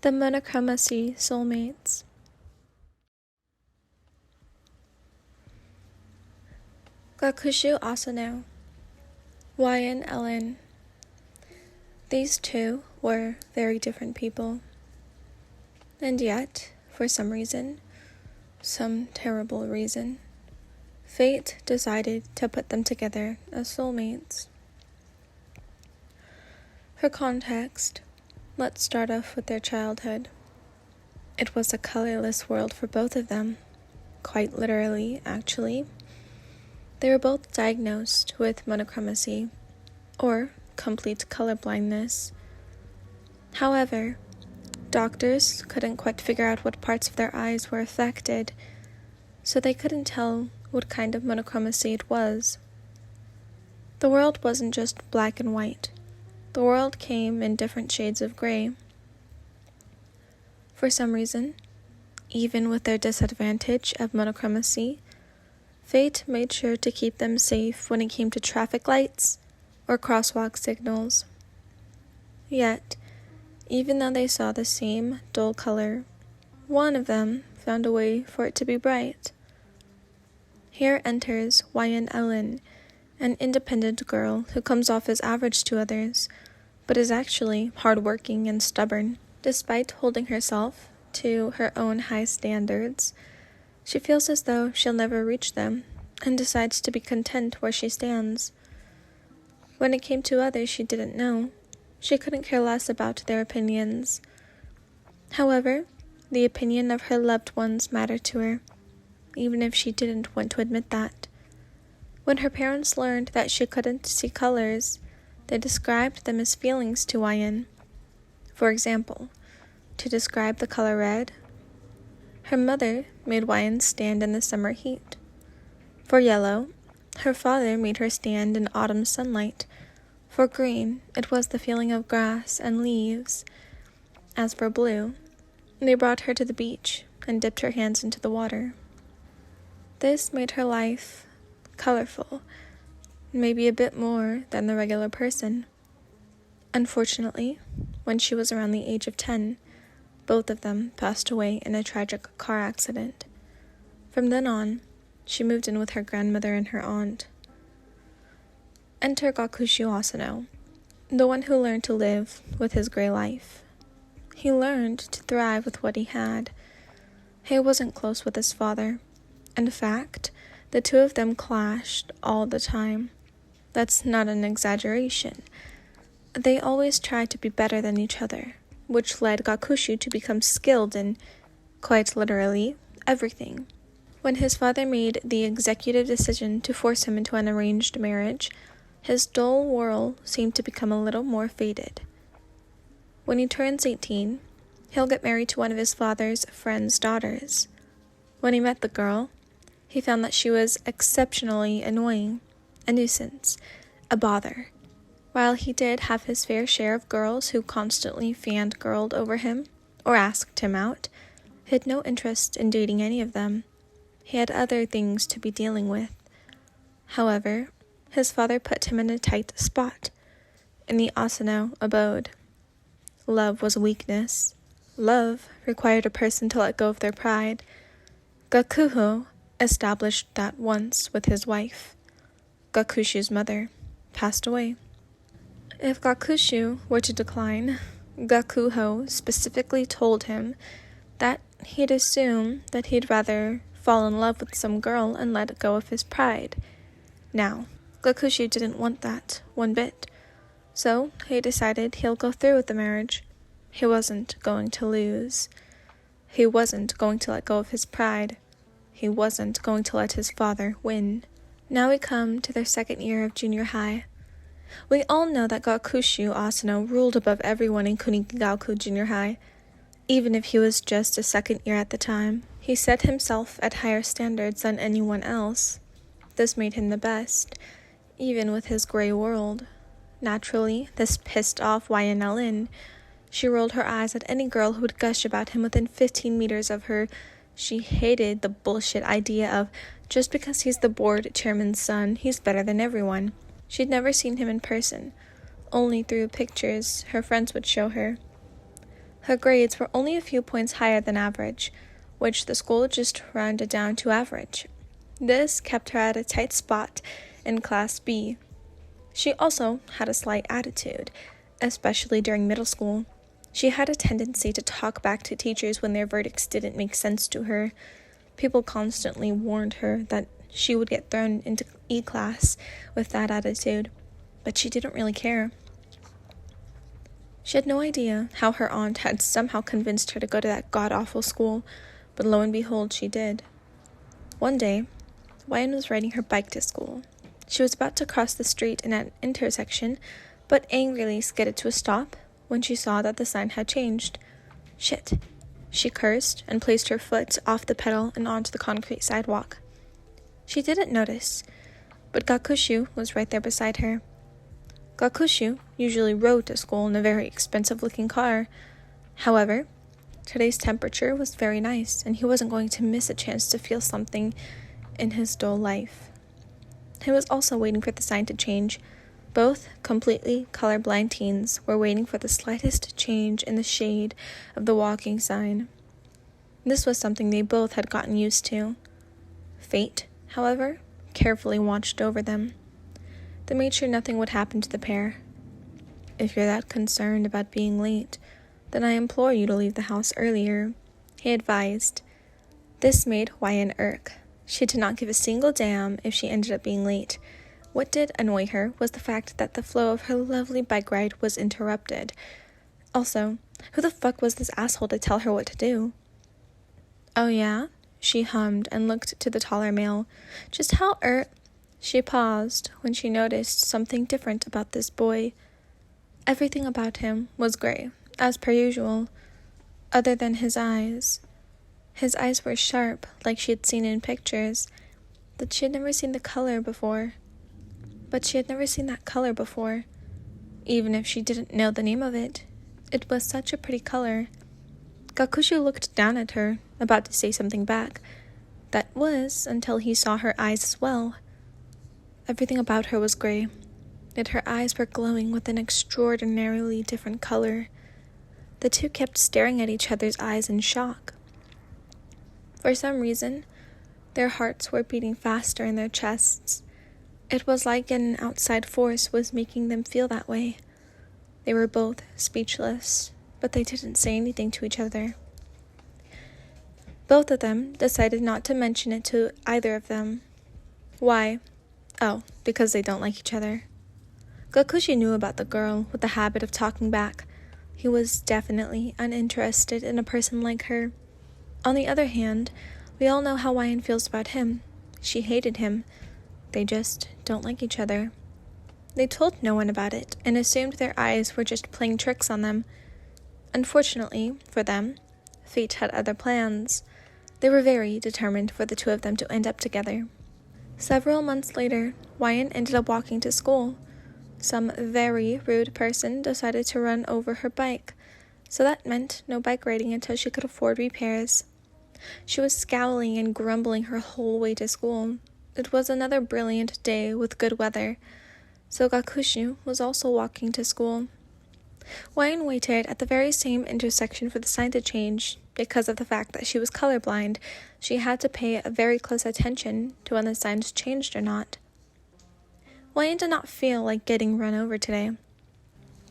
The Monochromacy Soulmates. Gakushu Asano, Iɪrsᴛ. These two were very different people. And yet, for some reason, some terrible reason, fate decided to put them together as soulmates. For context, let's start off with their childhood. It was a colorless world for both of them, quite literally, actually. They were both diagnosed with monochromacy, or complete colorblindness. However, doctors couldn't quite figure out what parts of their eyes were affected, so they couldn't tell what kind of monochromacy it was. The world wasn't just black and white. The world came in different shades of gray. For some reason, even with their disadvantage of monochromacy, fate made sure to keep them safe when it came to traffic lights or crosswalk signals. Yet, even though they saw the same dull color, one of them found a way for it to be bright. Here enters Iɪrsᴛ, an independent girl who comes off as average to others, but is actually hardworking and stubborn. Despite holding herself to her own high standards, she feels as though she'll never reach them, and decides to be content where she stands. When it came to others she didn't know, she couldn't care less about their opinions. However, the opinion of her loved ones mattered to her, even if she didn't want to admit that. When her parents learned that she couldn't see colors, they described them as feelings to Iɪrsᴛ. For example, to describe the color red, her mother made Iɪrsᴛ stand in the summer heat. For yellow, her father made her stand in autumn sunlight. For green, it was the feeling of grass and leaves. As for blue, they brought her to the beach and dipped her hands into the water. This made her life colorful, maybe a bit more than the regular person. Unfortunately, when she was around the age of 10, both of them passed away in a tragic car accident. From then on, she moved in with her grandmother and her aunt. Enter Gakushu Asano, the one who learned to live with his gray life. He learned to thrive with what he had. He wasn't close with his father. In fact, the two of them clashed all the time. That's not an exaggeration. They always tried to be better than each other, which led Gakushu to become skilled in, quite literally, everything. When his father made the executive decision to force him into an arranged marriage, his dull whirl seemed to become a little more faded. When he turns 18, he'll get married to one of his father's friend's daughters. When he met the girl, he found that she was exceptionally annoying, a nuisance, a bother. While he did have his fair share of girls who constantly fangirled over him or asked him out, he had no interest in dating any of them. He had other things to be dealing with. However, his father put him in a tight spot, in the Asano abode. Love was weakness. Love required a person to let go of their pride. Gakushu established that once with his wife. Gakushu's mother passed away. If Gakushu were to decline, Gakushu specifically told him that he'd assume that he'd rather fall in love with some girl and let go of his pride. Now, Gakushu didn't want that one bit, so he decided he'll go through with the marriage. He wasn't going to lose. He wasn't going to let go of his pride. He wasn't going to let his father win. Now we come to their second year of junior high. We all know that Gakushu Asano ruled above everyone in Kunigaku Junior High. Even if he was just a second year at the time, he set himself at higher standards than anyone else. This made him the best, even with his gray world. Naturally, this pissed off Iɪrsᴛ. She rolled her eyes at any girl who would gush about him within 15 meters of her. She hated the bullshit idea of, just because he's the board chairman's son, he's better than everyone. She'd never seen him in person, only through pictures her friends would show her. Her grades were only a few points higher than average, which the school just rounded down to average. This kept her at a tight spot in Class B. She also had a slight attitude, especially during middle school. She had a tendency to talk back to teachers when their verdicts didn't make sense to her. People constantly warned her that she would get thrown into E class with that attitude, but she didn't really care. She had no idea how her aunt had somehow convinced her to go to that god-awful school, but lo and behold, she did. One day, Wyan was riding her bike to school. She was about to cross the street in an intersection, but angrily skidded to a stop when she saw that the sign had changed. Shit. She cursed and placed her foot off the pedal and onto the concrete sidewalk. She didn't notice, but Gakushu was right there beside her. Gakushu usually rode to school in a very expensive-looking car. However, today's temperature was very nice, and he wasn't going to miss a chance to feel something in his dull life. He was also waiting for the sign to change. Both completely colorblind teens were waiting for the slightest change in the shade of the walking sign. This was something they both had gotten used to. Fate, however, carefully watched over them. They made sure nothing would happen to the pair. "If you're that concerned about being late, then I implore you to leave the house earlier," he advised. This made Wyan irk. She did not give a single damn if she ended up being late. What did annoy her was the fact that the flow of her lovely bike ride was interrupted. Also, who the fuck was this asshole to tell her what to do? "Oh yeah?" she hummed and looked to the taller male. Just how She paused when she noticed something different about this boy. Everything about him was gray, as per usual, other than his eyes. His eyes were sharp, like she had seen in pictures, but she had never seen that color before. Even if she didn't know the name of it. It was such a pretty color. Gakushu looked down at her, about to say something back. That was until he saw her eyes as well. Everything about her was gray, yet her eyes were glowing with an extraordinarily different color. The two kept staring at each other's eyes in shock. For some reason, their hearts were beating faster in their chests. It was like an outside force was making them feel that way. They were both speechless, but they didn't say anything to each other. Both of them decided not to mention it to either of them. Why? Oh, because they don't like each other. Gakushu knew about the girl with the habit of talking back. He was definitely uninterested in a person like her. On the other hand, we all know how Wyan feels about him. She hated him. They just don't like each other. They told no one about it and assumed their eyes were just playing tricks on them. Unfortunately for them, fate had other plans. They were very determined for the two of them to end up together. Several months later, Wyan ended up walking to school. Some very rude person decided to run over her bike, so that meant no bike riding until she could afford repairs. She was scowling and grumbling her whole way to school. It was another brilliant day with good weather, so Gakushu was also walking to school. Wyan waited at the very same intersection for the sign to change. Because of the fact that she was colorblind, she had to pay very close attention to when the signs changed or not. Wyan did not feel like getting run over today.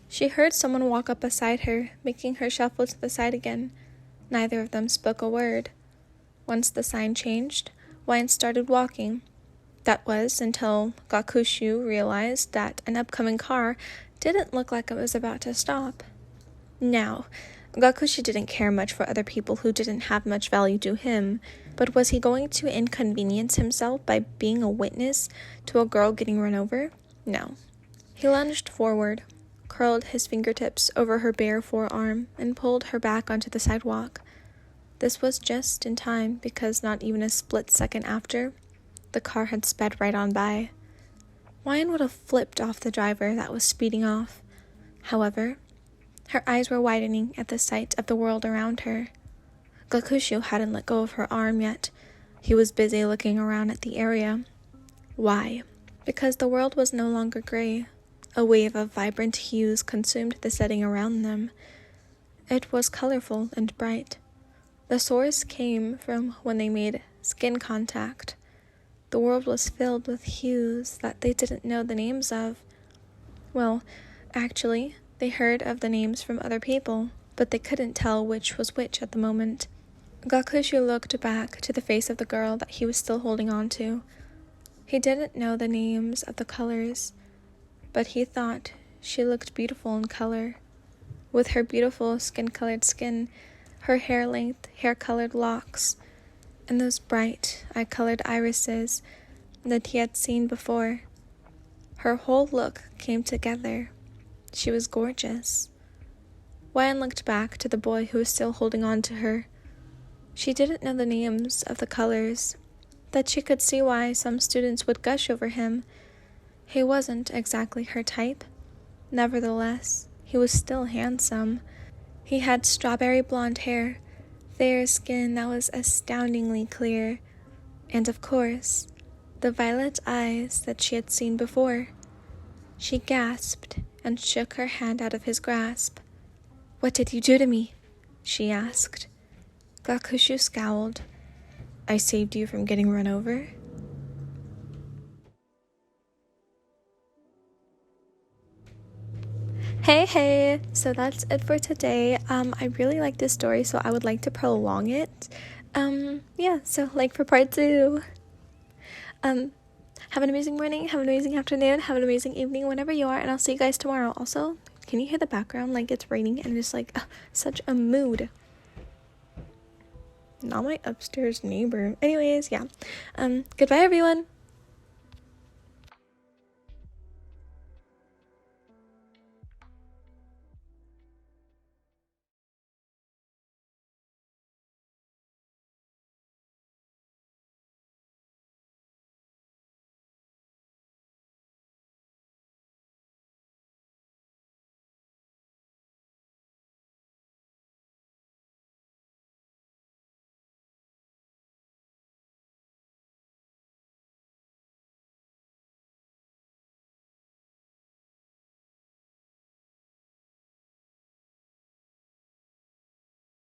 She heard someone walk up beside her, making her shuffle to the side again. Neither of them spoke a word. Once the sign changed, Wyan started walking. That was until Gakushu realized that an upcoming car didn't look like it was about to stop. Now, Gakushu didn't care much for other people who didn't have much value to him, but was he going to inconvenience himself by being a witness to a girl getting run over? No. He lunged forward, curled his fingertips over her bare forearm, and pulled her back onto the sidewalk. This was just in time because not even a split second after, the car had sped right on by. Wyan would have flipped off the driver that was speeding off. However, her eyes were widening at the sight of the world around her. Gakushu hadn't let go of her arm yet. He was busy looking around at the area. Why? Because the world was no longer gray. A wave of vibrant hues consumed the setting around them. It was colorful and bright. The source came from when they made skin contact. The world was filled with hues that they didn't know the names of. Well, actually, they heard of the names from other people, but they couldn't tell which was which at the moment. Gakushu looked back to the face of the girl that he was still holding on to. He didn't know the names of the colors, but he thought she looked beautiful in color. With her beautiful skin-colored skin, her hair length, hair-colored locks, and those bright, eye-colored irises that he had seen before. Her whole look came together. She was gorgeous. Wan looked back to the boy who was still holding on to her. She didn't know the names of the colors, that she could see why some students would gush over him. He wasn't exactly her type. Nevertheless, he was still handsome. He had strawberry blonde hair, fair skin that was astoundingly clear, and of course, the violet eyes that she had seen before. She gasped and shook her hand out of his grasp. "What did you do to me?" she asked. Gakushu scowled. "I saved you from getting run over." Hey, so that's it for today. I really like this story, so I would like to prolong it. So for part 2. Have an amazing morning, have an amazing afternoon, have an amazing evening whenever you are, and I'll see you guys tomorrow. Also, can you hear the background? It's raining and it's such a mood. Not my upstairs neighbor. Anyways, yeah. Goodbye everyone.